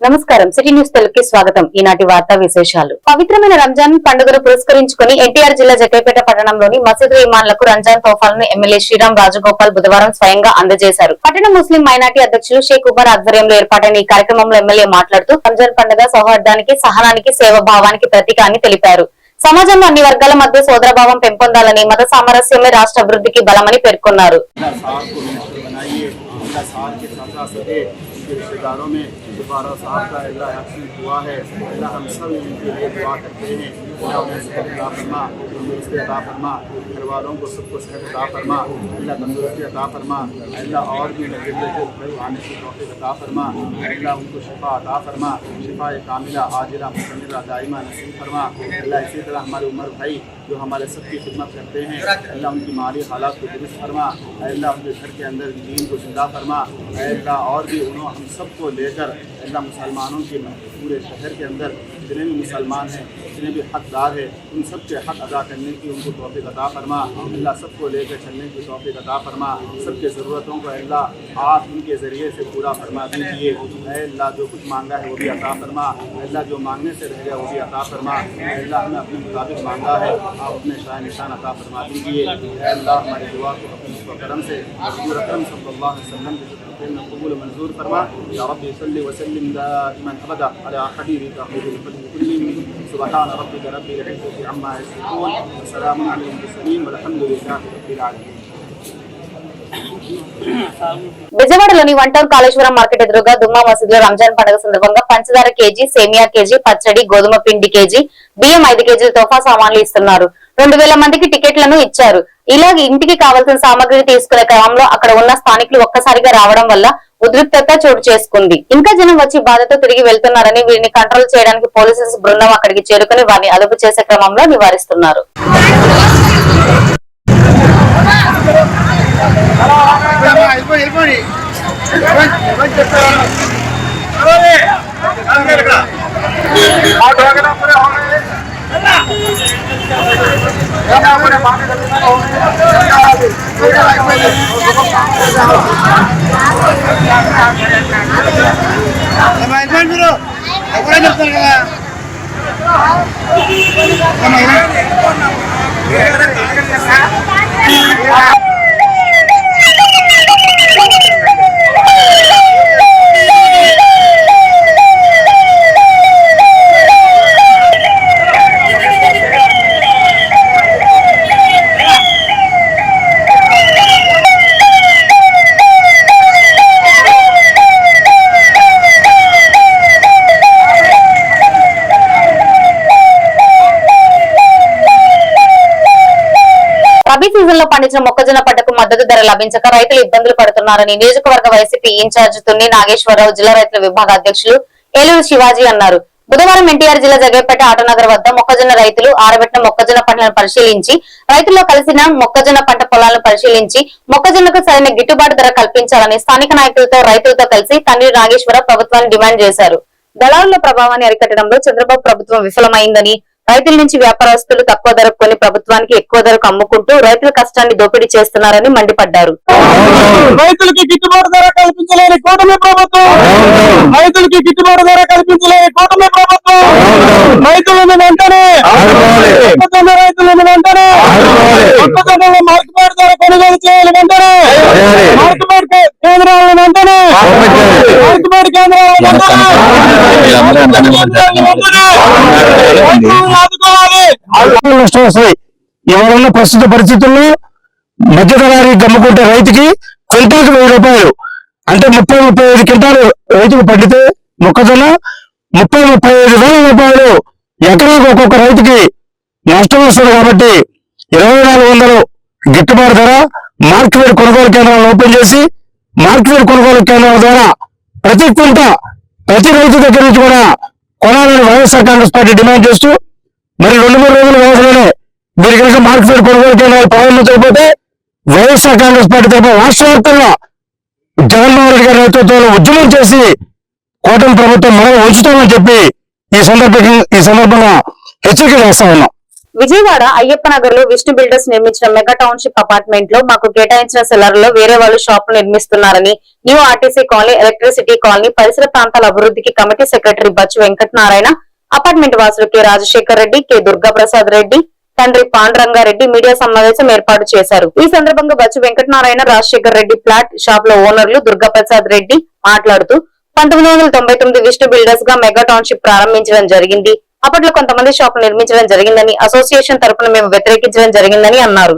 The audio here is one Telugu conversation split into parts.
నమస్కారం సిటీ న్యూస్ తెలుగుకి స్వాగతం. ఈనాటి వార్తా విశేషాలు. పవిత్రమైన రంజాన్ పండుగను పురస్కరించుకుని ఎన్టీఆర్ జిల్లా జగ్గైపేట పట్టణంలోని మసీదు ఇమాన్లకు రంజాన్ తోఫాలను ఎమ్మెల్యే శ్రీరామ్ రాజగోపాల్ బుధవారం స్వయంగా అందజేశారు. పట్టణ ముస్లిం మైనార్టీ అధ్యక్షులు షేక్ ఉమర్ ఆధ్వర్యంలో ఏర్పాటైన ఈ కార్యక్రమంలో ఎమ్మెల్యే మాట్లాడుతూ రంజాన్ పండుగ సౌహార్దానికి, సహనానికి, సేవాభావానికి ప్రతీక అని తెలిపారు. సమాజంలో అన్ని వర్గాల మధ్య సోదరభావం పెంపొందాలని, మత సామరస్యమే రాష్ట్ర అభివృద్ధికి బలమని పేర్కొన్నారు. रिश्तेदारों में दोबारा साहब का अल्लाह एक्सीडेंट हुआ है। अल्लाह हम सब इनके लिए दुआ करते हैं। अल्लाह उन्हें सेहत अता फरमा, तंदुरुस्ती अता फरमा, घर वालों को सबको सेहत अता फरमा, अल्लाह तंदुरुस्ती अता फरमा, अल्लाह और भी लगे आने की तौफीक अता फरमा, अल्लाह उनको शिफा अता फरमा, शिफा कामिला आजिला मुस्तमिरा दाइमा नसीब फरमा। अल्लाह इसी तरह हमारे उमर भाई जो हमारे सबकी खिदमत करते हैं, अल्लाह उनकी माली हालात को दुरुस्त फरमा, अल्लाह उनके घर के अंदर दीन को जिंदा फरमा, अल्लाह और भी उन्होंने हम सबको लेकर अल्लाह मुसलमानों के पूरे शहर के अंदर जितने भी मुसलमान हैं, जितने भी हकदार हैं, उन सब के हक अदा करने की उनको तौफीक अता फरमा। अल्लाह सबको लेकर चलने की तौफीक अता फरमा, सबके ज़रूरतों को अल्लाह आप उनके ज़रिए से पूरा फरमा दीजिए। अल्लाह जो कुछ मांगा है वो भी अता फरमा, अल्लाह जो मांगने से रह गया वो भी अता फरमा। अल्लाह हमें अपने मुताबिक मांगा है, आप अपने शान निशान अता फरमा दीजिए। अल्लाह हमारी दुआ को अपने करम से हज़ूर अकरम सल्लल्लाहु अलैहि वसल्लम कबूल मंजूर फरमा। या रब्बी सल्लि व सल्लिम दाइमन अबदा अला हबीबिका खैरिल खल्क़ि कुल्लिहिम। सुब्हान रब्बिका रब्बिल इज़्ज़ति अम्मा यसिफून व सलामुन अलल मुरसलीन वल्हम्दुलिल्लाहि रब्बिल आलमीन। విజయవాడలోని వన్ టౌన్ కాళేశ్వరం మార్కెట్ ఎదురుగా దుమ్మా మసీదులో రంజాన్ పండుగ సందర్భంగా పంచదార కేజీ, సేమియా కేజీ, పచ్చడి, గోధుమ పిండి కేజీ, బియ్యం 5 కేజీల తోఫా సామాన్లు ఇస్తున్నారు. 2000 మందికి టికెట్లను ఇచ్చారు. ఇలా ఇంటికి కావాల్సిన సామాగ్రిని తీసుకునే క్రమంలో అక్కడ ఉన్న స్థానికులు ఒక్కసారిగా రావడం వల్ల ఉద్రిక్తత చోటు చేసుకుంది. ఇంకా జనం వచ్చి బాధతో తిరిగి వెళ్తున్నారని, వీరిని కంట్రోల్ చేయడానికి పోలీసు బృందం అక్కడికి చేరుకుని వారిని అదుపు చేసే క్రమంలో నివారిస్తున్నారు. రబీ సీజన్ లో పండించిన మొక్కజొన్న పంటకు మద్దతు ధర లభించక రైతులు ఇబ్బందులు పడుతున్నారని నియోజకవర్గ వైసీపీ ఇన్ఛార్జ్ తున్ని నాగేశ్వరరావు, జిల్లా రైతుల విభాగ అధ్యక్షులు ఏలూరు శివాజీ అన్నారు. బుధవారం ఎన్టీఆర్ జిల్లా జగ్గైపేట ఆటోనగర్ వద్ద మొక్కజొన్న రైతులు ఆరబెట్టిన మొక్కజొన్న పంటలను పరిశీలించి, రైతుల్లో కలిసిన మొక్కజొన్న పంట పొలాలను పరిశీలించి మొక్కజొన్నకు సరైన గిట్టుబాటు ధర కల్పించాలని స్థానిక నాయకులతో, రైతులతో కలిసి తండ్రి నాగేశ్వరరావు ప్రభుత్వాన్ని డిమాండ్ చేశారు. దళారుల ప్రభావాన్ని అరికట్టడంలో చంద్రబాబు ప్రభుత్వం విఫలమైందని, రైతుల నుంచి వ్యాపారస్తులు తక్కువ ధరకు కొని ప్రభుత్వానికి ఎక్కువ ధరకు అమ్ముకుంటూ రైతుల కష్టాన్ని దోపిడీ చేస్తున్నారని మండిపడ్డారు. రైతులకి గిట్టుబాటు ధర కల్పించలేని కూటమి ప్రభుత్వం, రైతులకి గిట్టుబాటు ధర కల్పించలేని కూటమి ప్రభుత్వం, రైతులను వెంటనే రైతులను వెంటనే మొక్కజొన్నల మార్కెట్ ధర కొనుగోలు చేయాలి. వెంటనే మార్కెట్ కేంద్రాలను వెంటనే మార్కెట్ కేంద్రాలను నష్టం వస్తాయి. ఇవాళ ప్రస్తుత పరిస్థితుల్లో మధ్యతరానికి గమ్ముకుంటే రైతుకి క్వింటాల్కి 1000 రూపాయలు అంటే 30-35 క్వింటాలు రైతుకు పండితే మొక్కజొన్న 30-35 రూపాయలు ఎకరాకు ఒక్కొక్క రైతుకి నష్టం వస్తుంది. కాబట్టి 2400 గిట్టుబాటు ధర మార్కెట్ కొనుగోలు కేంద్రాలను ఓపెన్ చేసి, మార్కెట్ కొనుగోలు కేంద్రాల ద్వారా ప్రతి క్వింట ప్రతి రైతు దగ్గర నుంచి కూడా కొనాలని వైఎస్ఆర్ కాంగ్రెస్ పార్టీ డిమాండ్ చేస్తూ, మరి 2-3 రోజుల వ్యవధిలోనే మీరు కనుక మార్కెట్ కొనుగోలు కేంద్రాలు ప్రారంభించకపోతే వైఎస్ఆర్ కాంగ్రెస్ పార్టీ తరఫున రాష్ట్ర వ్యాప్తంగా జగన్మోహన్ రెడ్డి గారి నేతృత్వంలో ఉద్యమం చేసి కూటమి ప్రభుత్వం మనం ఉంచుతామని చెప్పి ఈ సందర్భంగా హెచ్చరిక చేస్తా ఉన్నాం. విజయవాడ అయ్యప్ప నగర్ లో విష్ణు బిల్డర్స్ నిర్మించిన మెగా టౌన్షిప్ అపార్ట్మెంట్ లో మాకు కేటాయించిన సెల్లర్ లో వేరే వాళ్ళు షాపులు నిర్మిస్తున్నారని new RTC colony, electricity colony, పరిసర ప్రాంతాల అభివృద్ధికి committee secretary Bachchu Venkatanarayana, apartment వాసులు కె రాజశేఖర్ రెడ్డి, కె దుర్గాప్రసాద్ రెడ్డి, తండ్రి పాండురంగారెడ్డి మీడియా సమావేశం ఏర్పాటు చేశారు. ఈ సందర్భంగా బచ్చు వెంకటనారాయణ, రాజశేఖర్ రెడ్డి ఫ్లాట్ షాప్ లో ఓనర్లు దుర్గాప్రసాద్ రెడ్డి మాట్లాడుతూ 1999 విష్ణు బిల్డర్స్ గా మెగా టౌన్షిప్ ప్రారంభించడం జరిగింది. అప్పట్లో కొంతమంది షాపులు నిర్మించడం జరిగిందని, అసోసియేషన్ తరఫున మేము వ్యతిరేకించడం జరిగిందని అన్నారు.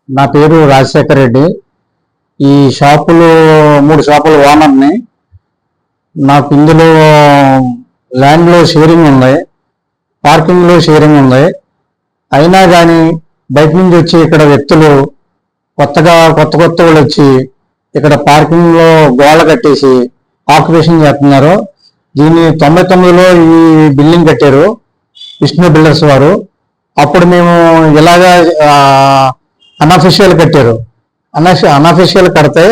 నా పేరు రాజశేఖర్ రెడ్డి. ఈ షాపులు 3 షాపుల ఓనర్ని. నాకు ఇందులో ల్యాండ్ లో షేరింగ్ ఉంది, పార్కింగ్ లో షేరింగ్ ఉంది. అయినా కానీ బయట నుంచి వచ్చి ఇక్కడ వ్యక్తులు కొత్త వాళ్ళు వచ్చి ఇక్కడ పార్కింగ్ లో గోడ కట్టేసి ఆక్యుపేషన్ చేస్తున్నారు. దీన్ని 99లో ఈ బిల్డింగ్ కట్టారు విష్ణు బిల్డర్స్ వారు. అప్పుడు మేము ఇలాగా అనఫిషియల్ కట్టారు. అనఫిషియల్ కడితే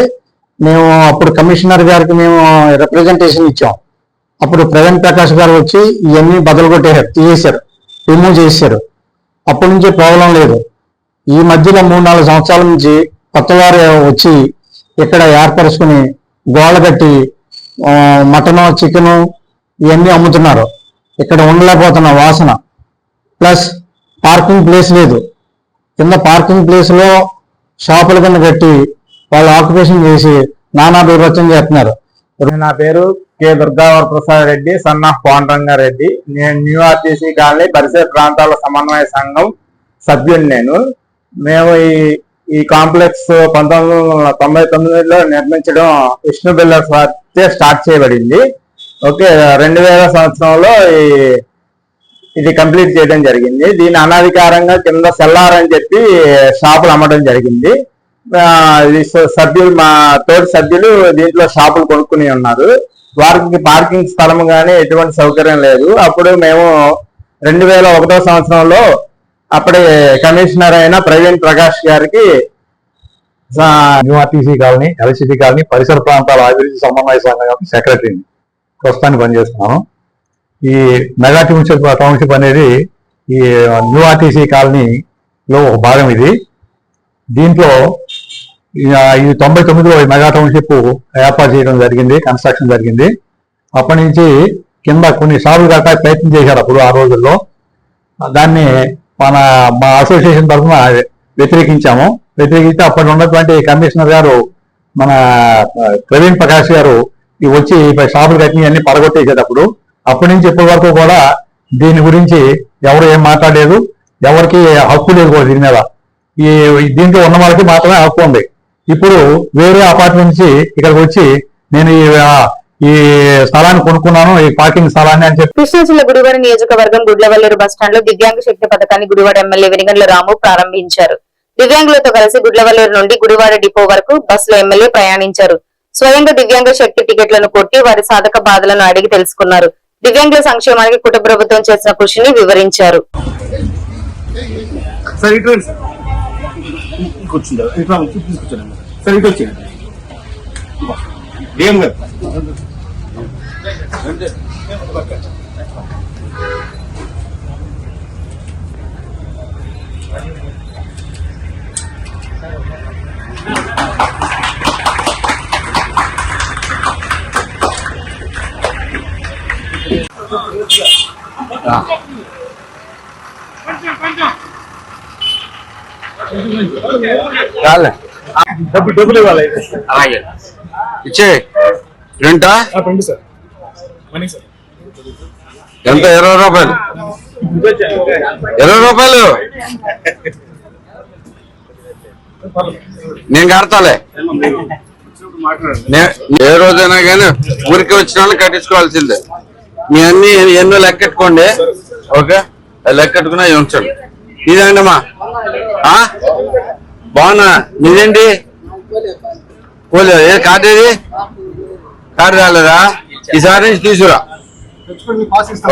మేము అప్పుడు కమిషనర్ గారికి మేము రిప్రజెంటేషన్ ఇచ్చాం. అప్పుడు ప్రవీణ్ ప్రకాష్ గారు వచ్చి ఇవన్నీ బదులు కొట్టేశారు, తీసేశారు, రిమూవ్ చేశారు. అప్పటి నుంచి ప్రాబ్లం లేదు. ఈ మధ్యలో 3-4 సంవత్సరాల నుంచి కొత్త వారు వచ్చి ఇక్కడ ఏర్పరుచుకుని గోళ్ళ కట్టి మటను, చికెను ఇవన్నీ అమ్ముతున్నారు. ఇక్కడ ఉండలేకపోతున్న వాసన. ప్లస్ పార్కింగ్ ప్లేస్ లేదు. కింద పార్కింగ్ ప్లేస్ లో షాపుల కింద కట్టి వాళ్ళు ఆక్యుపేషన్ చేసి నానా బీభత్సం చేస్తున్నారు. నా పేరు K Durgaprasad Reddy, son of Panduranga Reddy. నేను న్యూ ఆర్టీసీ కాలనీ పరిసర ప్రాంతాల సమన్వయ సంఘం సభ్యుడు. మేము ఈ కాంప్లెక్స్ 1999లో నిర్మించడం విష్ణు బిల్డర్స్ వారితో స్టార్ట్ చేయబడింది. ఓకే, 2000 సంవత్సరంలో ఇది కంప్లీట్ చేయడం జరిగింది. దీని అనాధికారంగా కింద సెల్లార్ అని చెప్పి షాపులు అమ్మడం జరిగింది. సభ్యులు, మా తోటి సభ్యులు దీంట్లో షాపులు కొనుక్కుని ఉన్నారు. వారికి పార్కింగ్ స్థలం కానీ ఎటువంటి సౌకర్యం లేదు. అప్పుడు మేము 2001 సంవత్సరంలో అప్పుడే కమిషనర్ అయిన ప్రవీణ్ ప్రకాష్ గారికి న్యూ ఆర్టీసీ కాలనీ, ఎల్సిటీ కాలనీ, పరిసర ప్రాంతాల అభివృద్ధి సమన్వయ సంఘం సెక్రటరీని ప్రస్తుతానికి పనిచేస్తున్నాను. ఈ మెగా టౌన్షిప్ అనేది ఈ న్యూ ఆర్టీసీ కాలనీలో ఒక భాగం. ఇది దీంట్లో ఈ 99లో మెగా టౌన్షిప్ ఏర్పాటు చేయడం జరిగింది, కన్స్ట్రక్షన్ జరిగింది. అప్పటి నుంచి కింద కొన్ని షాపులు కట్ట ప్రయత్నం చేశారు అప్పుడు ఆ రోజుల్లో. దాన్ని మా అసోసియేషన్ తరఫున వ్యతిరేకించాము. వ్యతిరేకిస్తే అప్పటి ఉన్నటువంటి కమిషనర్ గారు మన ప్రవీణ్ ప్రకాష్ గారు వచ్చి షాపులు కట్టిన అన్ని పడగొట్టేసేటప్పుడు అప్పటి నుంచి ఇప్పటి వరకు కూడా దీని గురించి ఎవరు ఏం మాట్లాడలేదు. ఎవరికి హక్కు లేదు కూడా దీని మీద. దీంట్లో ఉన్న వాళ్ళకి మాత్రమే హక్కు ఉంది. ఇప్పుడు వేరే అపార్ట్మెంట్ నుంచి ఇక్కడికి వచ్చి నేను ఈ స్థలాన్ని కొనుక్కున్నాను, ఈ పార్కింగ్ స్థలాన్ని అని చెప్పి. కృష్ణా జిల్లా గుడివాడ నియోజకవర్గం గుడ్లవల్లేరు బస్టాండ్ లో దివ్యాంగ శక్తి పథకాన్ని గుడివాడ ఎమ్మెల్యే వెనిగండ్ల రాము ప్రారంభించారు. దివ్యాంగులతో కలిసి గుడ్లవల్లేరు నుండి గుడివాడ డిపో వరకు బస్సులో ఎమ్మెల్యే ప్రయాణించారు. స్వయంగా దివ్యాంగ శక్తి టికెట్లను కొట్టి వారి సాధక బాధలను అడిగి తెలుసుకున్నారు. దివ్యాంగుల సంక్షేమానికి కుటుంబ ప్రభుత్వం చేసిన కృషిని వివరించారు. డబ్బులు ఇవ్వాలి. అలాగే ఇచ్చే రెంటా ఎంత? 20 రూపాయలు. 20 రూపాయలు నేను కడతాలే. ఏ రోజైనా కానీ ఊరికి వచ్చిన వాళ్ళు కట్టించుకోవాల్సిందే. మీ అన్ని ఎన్నో లెక్కెట్టుకోండి. ఓకే, లెక్కెట్టుకున్నా ఉంచండి. ఇదండి అమ్మా, బాగున్నా. మీదేంటి పోలే? ఏ కార్డు? ఏది కార్డు రాలేదా? ఈసారి నుంచి తీసుకురా.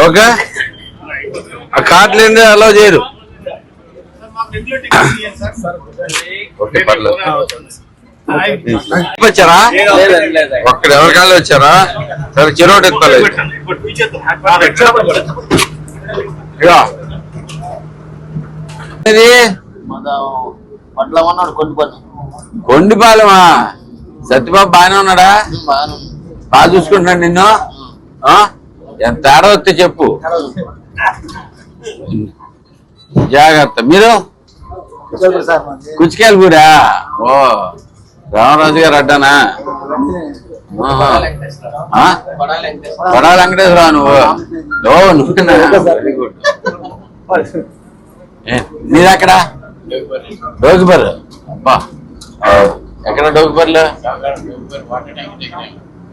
ఓకే. ఆ కార్డు లేని అలౌ చేయరు. ఓకే పర్లేదు. వచ్చారా ఒక్కడ ఎవరికాళ్ళు వచ్చారా? సరే చెరోటి ఎత్తాలి. కొండిపాలెమా? సత్యబాబు బాగానే ఉన్నాడా? బాగా చూసుకుంటున్నాడు నిన్ను? ఎంత తేడా వస్తే చెప్పు, జాగ్రత్త. మీరు కుచికాయలపూరా? ఓ రామరాజు గారు అడ్డానా? కొడాలి వెంకటేశ్వరరావు నువ్వు? ఓ నువ్వునా? Very good. మీదెక్కడ? డోగిబర్. అబ్బా ఎక్కడ డోగిబర్లు?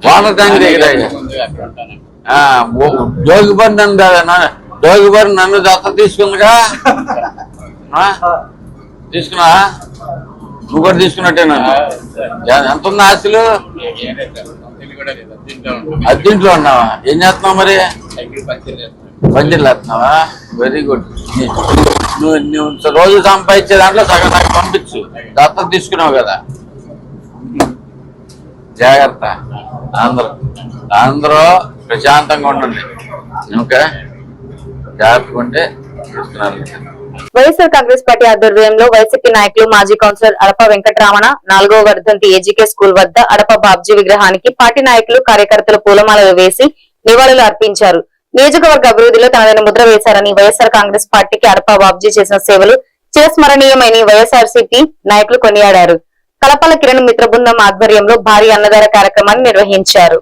వాటర్ ట్యాంక్ దగ్గర. డోగిబర్ డోగిబర్ నన్ను దత్త తీసుకుందిగా? తీసుకున్నా? నువ్వు కూడా తీసుకున్నట్టే. నన్ను ఎంత ఉంది ఆస్తులు? అద్దీంట్లో ఉన్నావా? ఏం చేస్తున్నావు మరి? పందిర్లు వేస్తున్నావా? Very good. నువ్వు రోజు సంపాదించే దాంట్లో సగం నాకు పంపించు. దత్తత తీసుకున్నావు కదా. జాగ్రత్త. అందరూ ప్రశాంతంగా ఉండండి. ఓకే, జాగ్రత్తగా ఉంటే తీసుకున్నారు. వైఎస్ఆర్ కాంగ్రెస్ పార్టీ ఆధ్వర్యంలో వైసీపీ నాయకులు మాజీ కౌన్సిలర్ అడప వెంకటరమణ 4వ వర్ధంతి ఏజీకే స్కూల్ వద్ద అడప బాబ్జీ విగ్రహానికి పార్టీ నాయకులు కార్యకర్తలు పూలమాలలు వేసి నివాళులు అర్పించారు. నియోజకవర్గ అభివృద్ధిలో తనదైన ముద్ర వేశారని, వైఎస్ఆర్ కాంగ్రెస్ పార్టీకి అడప బాబ్జీ చేసిన సేవలు చిరస్మరణీయమని వైఎస్ఆర్సీపీ నాయకులు కొనియాడారు. కలపల కిరణ్ మిత్ర బృందం ఆధ్వర్యంలో భారీ అన్నదాన కార్యక్రమాన్ని నిర్వహించారు.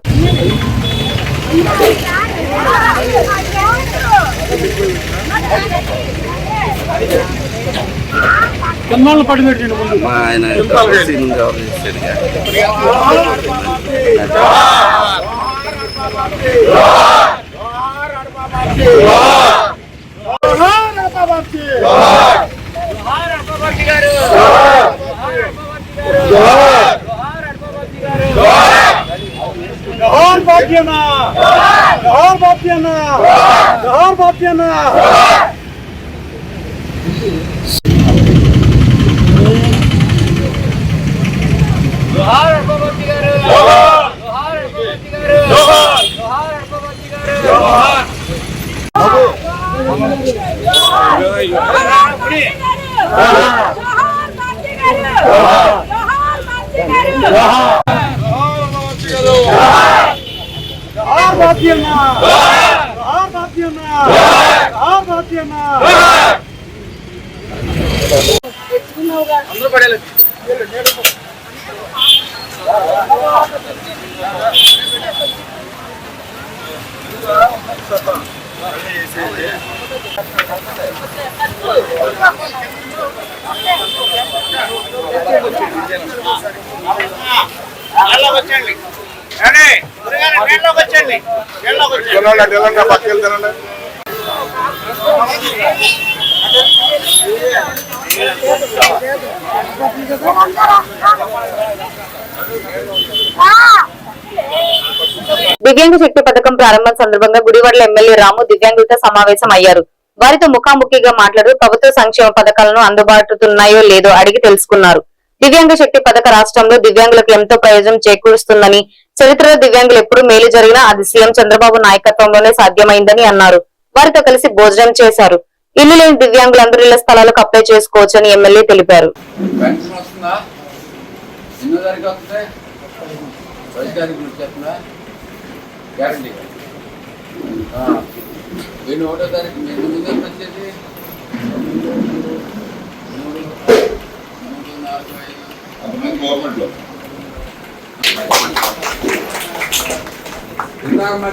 దివ్యాంగ శక్తి పథకం ప్రారంభం సందర్భంగా గుడివాడల ఎమ్మెల్యే రాము దివ్యాంగులతో సమావేశం అయ్యారు. వారితో ముఖాముఖిగా మాట్లాడుతూ ప్రభుత్వ సంక్షేమ పథకాలను అందుబాటుతున్నాయో లేదో అడిగి తెలుసుకున్నారు. దివ్యాంగ శక్తి పథక రాష్ట్రంలో దివ్యాంగులకు ఎంతో ప్రయోజనం చేకూరుస్తుందని, చరిత్రలో దివ్యాంగులు ఎప్పుడు మేలు జరిగినా అది సీఎం చంద్రబాబు నాయకత్వంలోనే సాధ్యమైందని అన్నారు. వారితో కలిసి భోజనం చేశారు. ఇల్లు లేని దివ్యాంగులందరూ ఇళ్ల స్థలాలకు అప్లై చేసుకోవచ్చని ఎమ్మెల్యే తెలిపారు.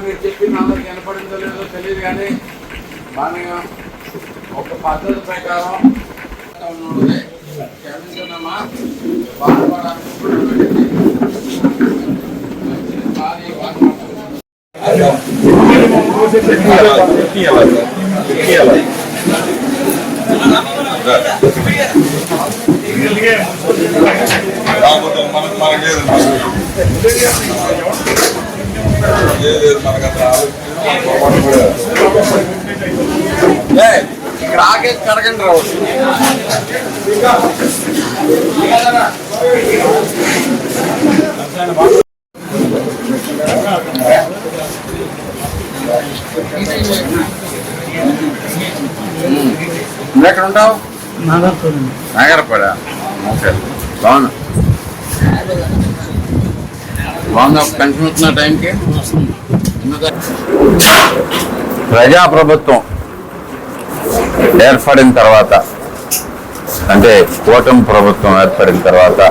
మీరు చెప్పింది అందరికి వినపడిందో లేదో తెలియదు, కానీ బాగా ఒక పద్ధతి ప్రకారం క్షమించున్నామా మనకు ఇక్కడ ఆగేసి కడగండి రావచ్చు. నువ్వు ఎక్కడ ఉంటావు? నాగరపడ. ఓకే, బాగున్నా. బాగుందా పెన్షన్ వచ్చిన టైంకి? ప్రజాప్రభుత్వం ఏర్పడిన తర్వాత, అంటే కూటమి ప్రభుత్వం ఏర్పడిన తర్వాత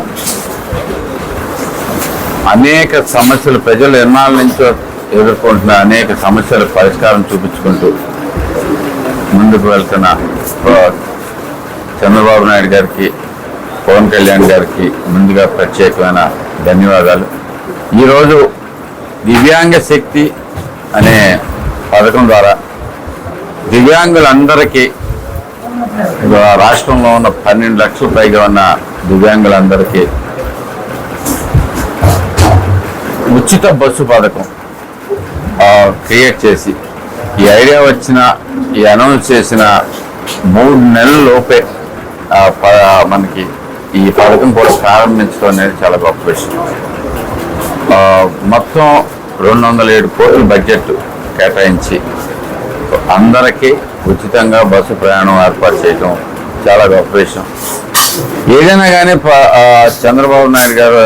అనేక సమస్యలు, ప్రజలు ఎన్నాళ్ళ నుంచో ఎదుర్కొంటున్న అనేక సమస్యల పరిష్కారం చూపించుకుంటూ ముందుకు వెళ్తున్న చంద్రబాబు నాయుడు గారికి, పవన్ కళ్యాణ్ గారికి ముందుగా ప్రత్యేకమైన ధన్యవాదాలు. ఈరోజు దివ్యాంగ శక్తి అనే పథకం ద్వారా దివ్యాంగులందరికీ, రాష్ట్రంలో ఉన్న 12 లక్షల పైగా ఉన్న దివ్యాంగులందరికీ ఉచిత బస్సు పథకం క్రియేట్ చేసి, ఈ ఐడియా వచ్చిన, ఈ అనౌన్స్ చేసిన 3 నెలల లోపే మనకి ఈ పథకం కూడా ప్రారంభించడం అనేది చాలా గొప్ప విషయం. మొత్తం 207 కోట్ల బడ్జెట్ కేటాయించి అందరికీ ఉచితంగా బస్సు ప్రయాణం ఏర్పాటు చేయడం చాలా గొప్ప విషయం. ఏదైనా కానీ చంద్రబాబు నాయుడు గారు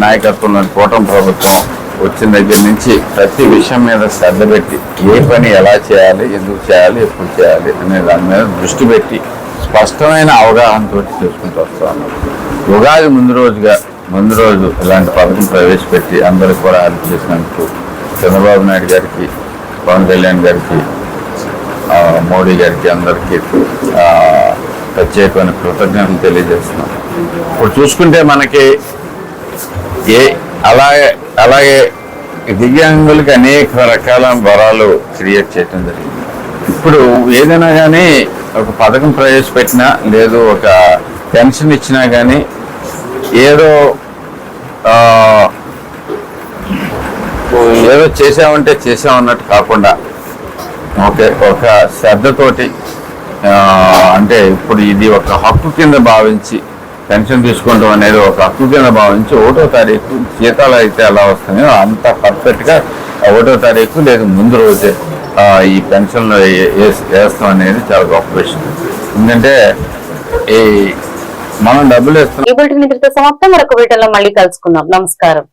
నాయకత్వంలోని కూటమి ప్రభుత్వం వచ్చిన దగ్గర నుంచి ప్రతి విషయం మీద శ్రద్ధ పెట్టి, ఏ పని ఎలా చేయాలి, ఎందుకు చేయాలి, ఎప్పుడు చేయాలి అనే దాని మీద దృష్టి పెట్టి స్పష్టమైన అవగాహనతో చేసుకుంటూ వస్తూ ఉన్నాం. ఉగాది ముందు రోజు ఇలాంటి పథకం ప్రవేశపెట్టి అందరికి కూడా హెల్ప్ చేసినందుకు చంద్రబాబు నాయుడు గారికి, పవన్ కళ్యాణ్ గారికి, మోడీ గారికి అందరికీ ప్రత్యేకమైన కృతజ్ఞతలు తెలియజేస్తున్నాం. ఇప్పుడు చూసుకుంటే మనకి అలాగే దివ్యాంగులకి అనేక రకాల వరాలు క్రియేట్ చేయడం జరిగింది. ఇప్పుడు ఏదైనా కానీ ఒక పథకం ప్రవేశపెట్టినా, లేదు ఒక పెన్షన్ ఇచ్చినా కానీ ఏదో చేసామంటే చేసామన్నట్టు కాకుండా ఒక శ్రద్ధతోటి, అంటే ఇప్పుడు ఇది ఒక హక్కు కింద భావించి, పెన్షన్ తీసుకోవడం అనేది ఒక హక్కు కింద భావించి 1వ తారీఖు జీతాలు అయితే ఎలా వస్తున్నాయో అంత పర్ఫెక్ట్గా 1వ తారీఖు లేదు ముందు రోజే ఈ పెన్షన్లు వేస్తాం అనేది చాలా గొప్ప విషయం. ఎందుకంటే మనం డబ్బులు వేస్తున్నాం. సమాప్తం. మరొక వీడియోలో మళ్ళీ కలుసుకుందాం. నమస్కారం.